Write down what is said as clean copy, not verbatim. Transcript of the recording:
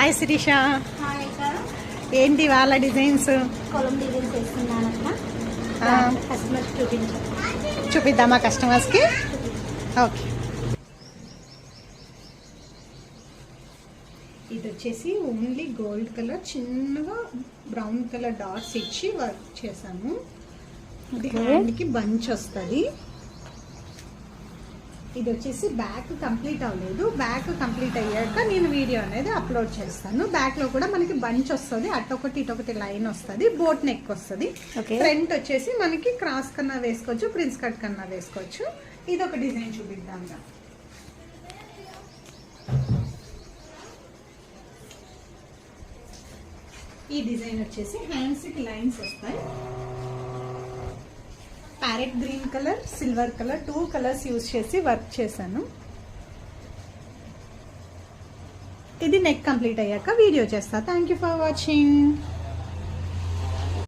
Hi Sirisha. Hi అక్క. ఏంటి వాళ్ళ డిజైన్స్? కొలం డిజైన్స్ వేస్తున్నాను అక్క. కస్టమర్స్ చూపిద్దామా కస్టమర్స్కి? ఓకే. ఇది వచ్చేసి ఓన్లీ గోల్డ్ కలర్, చిన్నగా బ్రౌన్ కలర్ డాట్స్ ఇచ్చి వర్క్ చేశాను. ఇది హ్యాండ్కి బంచ్ వస్తుంది. ఇది వచ్చేసి బ్యాక్ కంప్లీట్ అవ్వలేదు. బ్యాక్ కంప్లీట్ అయ్యాక నేను వీడియో అనేది అప్లోడ్ చేస్తాను. బ్యాక్ లో కూడా మనకి బంచ్ వస్తుంది, అటొకటి ఇటొకటి లైన్ వస్తుంది, బోట్ నెక్ వస్తుంది. ఫ్రంట్ వచ్చేసి మనకి క్రాస్ కన్నా వేసుకోవచ్చు, ప్రిన్స్ కట్ కన్నా వేసుకోవచ్చు. ఇది ఒక డిజైన్ చూపిద్దాం. ఈ డిజైన్ వచ్చేసి హ్యాండ్స్ కి లైన్స్ వస్తాయి. Parrot green colour, silver colour, 2 colours use చేసి వర్క్ చేశాను. ఇది నెక్ కంప్లీట్ అయ్యాక వీడియో చేస్తా. Thank you for watching.